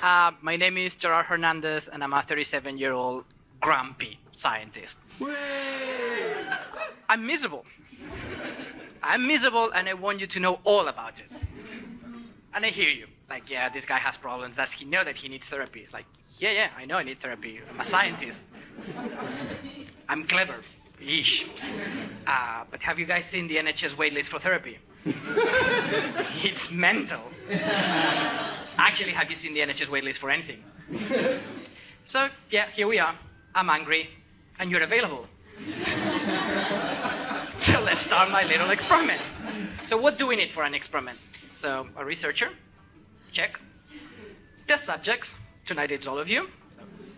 My name is Gerard Hernandez, and I'm a 37-year-old grumpy scientist. I'm miserable. I'm miserable, and I want you to know all about it. And I hear you. Like, yeah, this guy has problems. Does he know that he needs therapy? It's like, yeah, I know I need therapy. I'm a scientist. I'm clever-ish. But have you guys seen the NHS waitlist for therapy? It's mental. Actually, have you seen the NHS waitlist for anything? So, yeah, here we are. I'm angry, and you're available. So let's start my little experiment. So what do we need for an experiment? So a researcher, check. Test subjects, tonight it's all of you,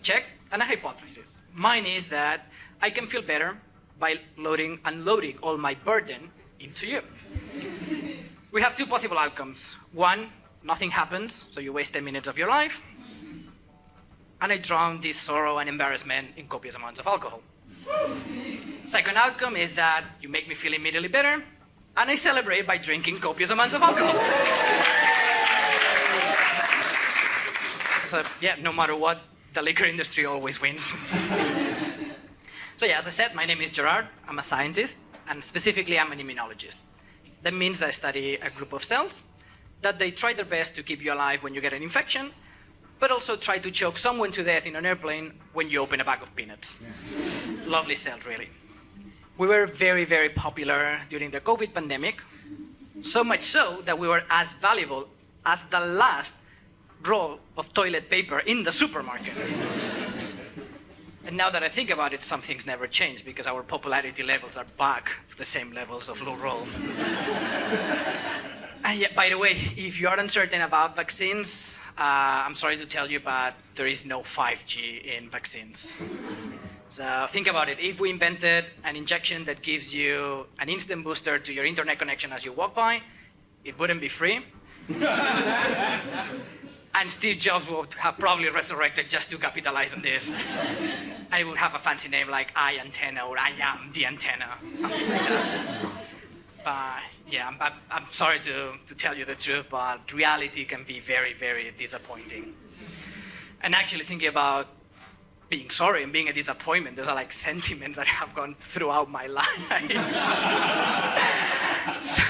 check. And a hypothesis. Mine is that I can feel better by unloading all my burden into you. We have two possible outcomes. One, nothing happens, so you waste 10 minutes of your life. And I drown this sorrow and embarrassment in copious amounts of alcohol. Second outcome is that you make me feel immediately better, and I celebrate by drinking copious amounts of alcohol. So yeah, no matter what, the liquor industry always wins. So yeah, as I said, my name is Gerard. I'm a scientist, and specifically I'm an immunologist. That means that I study a group of cells that they try their best to keep you alive when you get an infection, but also try to choke someone to death in an airplane when you open a bag of peanuts. Yeah. Lovely cells, really. We were very, very popular during the COVID pandemic, so much so that we were as valuable as the last roll of toilet paper in the supermarket. And now that I think about it, some things never change because our popularity levels are back to the same levels of low roll. And yeah, by the way, if you are uncertain about vaccines, I'm sorry to tell you, but there is no 5G in vaccines. So think about it. If we invented an injection that gives you an instant booster to your internet connection as you walk by, it wouldn't be free. And Steve Jobs would have probably resurrected just to capitalize on this. And it would have a fancy name like iAntenna or I am the antenna, something like that. Yeah, I'm sorry to tell you the truth, but reality can be very, very disappointing. And actually thinking about being sorry and being a disappointment, those are like sentiments that have gone throughout my life. So,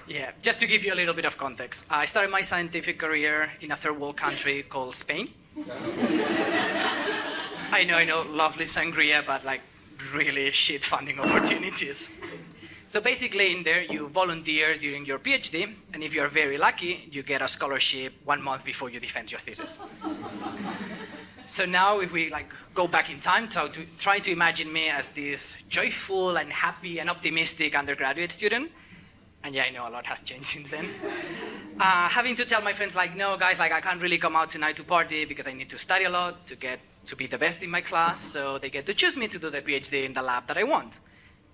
yeah, just to give you a little bit of context, I started my scientific career in a third world country called Spain. I know, lovely sangria, but like really shit funding opportunities. So basically in there you volunteer during your PhD, and if you're very lucky, you get a scholarship 1 month before you defend your thesis. So now if we like go back in time to try to imagine me as this joyful and happy and optimistic undergraduate student, and yeah, I know a lot has changed since then. Having to tell my friends like, no guys, like I can't really come out tonight to party because I need to study a lot to get to be the best in my class, so they get to choose me to do the PhD in the lab that I want.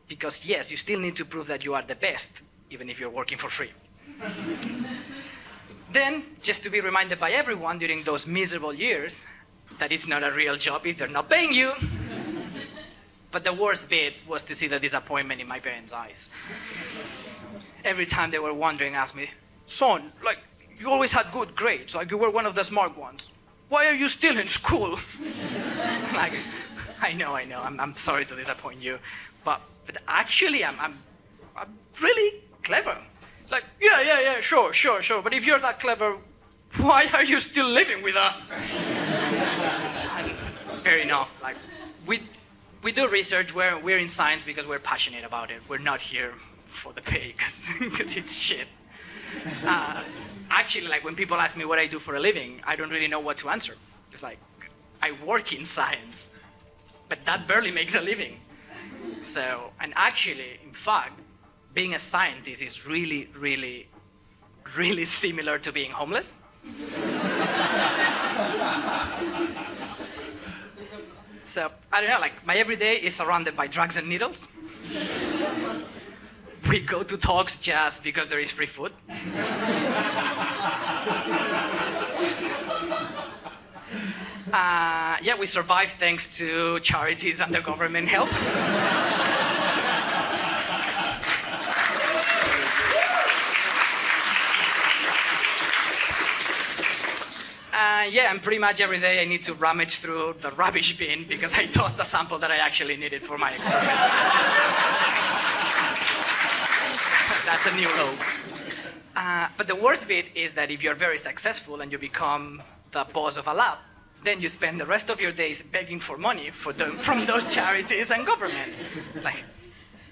Because yes, you still need to prove that you are the best, even if you're working for free. Then, just to be reminded by everyone during those miserable years that it's not a real job if they're not paying you. But the worst bit was to see the disappointment in my parents' eyes. Every time they were wondering, asked me, son, like, you always had good grades, like you were one of the smart ones. Why are you still in school? Like, I know, I'm sorry to disappoint you, but actually I'm really clever. Like, yeah, sure, but if you're that clever, why are you still living with us? And fair enough, like, we do research, we're in science because we're passionate about it. We're not here for the pay, because it's shit. Actually, like when people ask me what I do for a living, I don't really know what to answer. It's like, I work in science, but that barely makes a living. So, and actually, in fact, being a scientist is really, really, really similar to being homeless. So, I don't know, like my everyday is surrounded by drugs and needles. We go to talks just because there is free food. Yeah, we survive thanks to charities and the government help. Yeah, and pretty much every day I need to rummage through the rubbish bin because I tossed a sample that I actually needed for my experiment. That's a new low. But the worst bit is that if you're very successful and you become the boss of a lab, then you spend the rest of your days begging for money from those charities and governments. Like,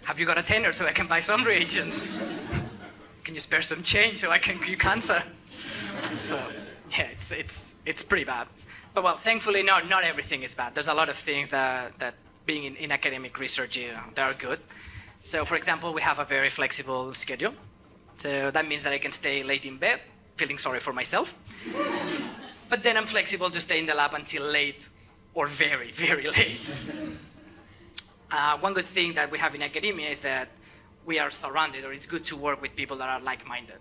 have you got a tenner so I can buy some reagents? Can you spare some change so I can cure cancer? So, yeah, it's pretty bad. But well, thankfully, not everything is bad. There's a lot of things that being in academic research, they are good. So, for example, we have a very flexible schedule. So that means that I can stay late in bed, feeling sorry for myself. But then I'm flexible to stay in the lab until late or very, very late. One good thing that we have in academia is that we are surrounded, or it's good to work with people that are like-minded.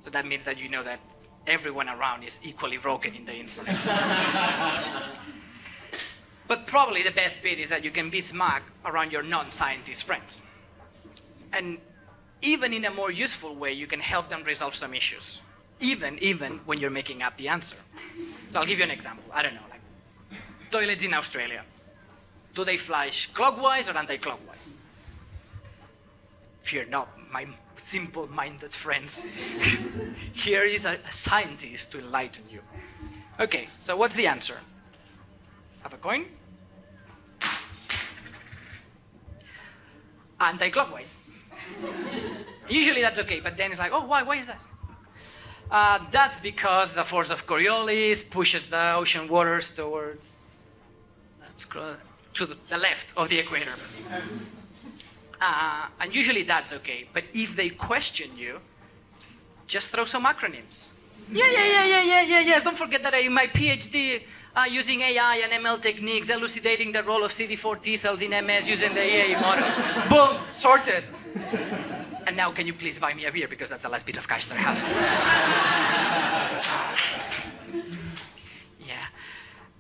So that means that you know that everyone around is equally broken in the inside. But probably the best bit is that you can be smart around your non-scientist friends. And even in a more useful way, you can help them resolve some issues, even when you're making up the answer. So I'll give you an example. I don't know, like toilets in Australia. Do they flush clockwise or anti-clockwise? Fear not, my simple-minded friends. Here is a scientist to enlighten you. Okay, so what's the answer? Have a coin? Anti-clockwise. Usually that's okay, but then it's like, oh, why is that? That's because the force of Coriolis pushes the ocean waters towards to the left of the equator. And usually that's okay, but if they question you, just throw some acronyms. Yeah. Don't forget that in my PhD, using AI and ML techniques, elucidating the role of CD4 T cells in MS using the EA model. Boom, sorted. And now can you please buy me a beer because that's the last bit of cash that I have. Yeah.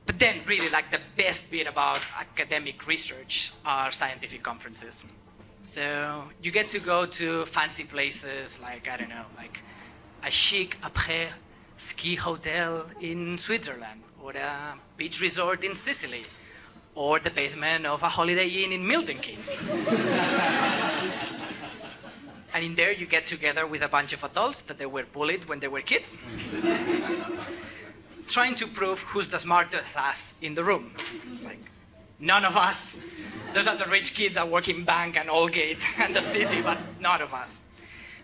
But then really like the best bit about academic research are scientific conferences. So you get to go to fancy places like, I don't know, like a chic après ski hotel in Switzerland, or a beach resort in Sicily, or the basement of a Holiday Inn in Milton Keynes. And in there you get together with a bunch of adults that they were bullied when they were kids, trying to prove who's the smartest ass in the room. Like, none of us. Those are the rich kids that work in bank and Allgate and the city, but none of us.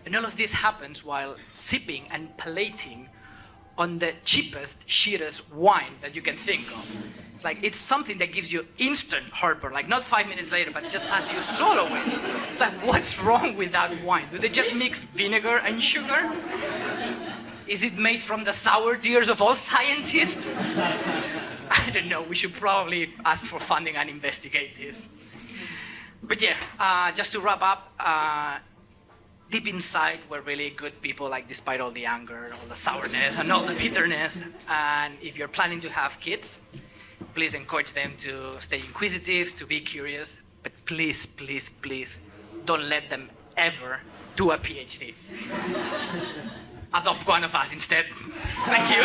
And all of this happens while sipping and palating on the cheapest, shittest wine that you can think of. It's like, it's something that gives you instant heartburn, like not 5 minutes later, but just as you swallow it. Like, what's wrong with that wine? Do they just mix vinegar and sugar? Is it made from the sour tears of all scientists? I don't know, we should probably ask for funding and investigate this. But yeah, just to wrap up, deep inside we're really good people, like despite all the anger, all the sourness and all the bitterness. And if you're planning to have kids, please encourage them to stay inquisitive, to be curious, but please, please, please don't let them ever do a PhD. Adopt one of us instead. Thank you.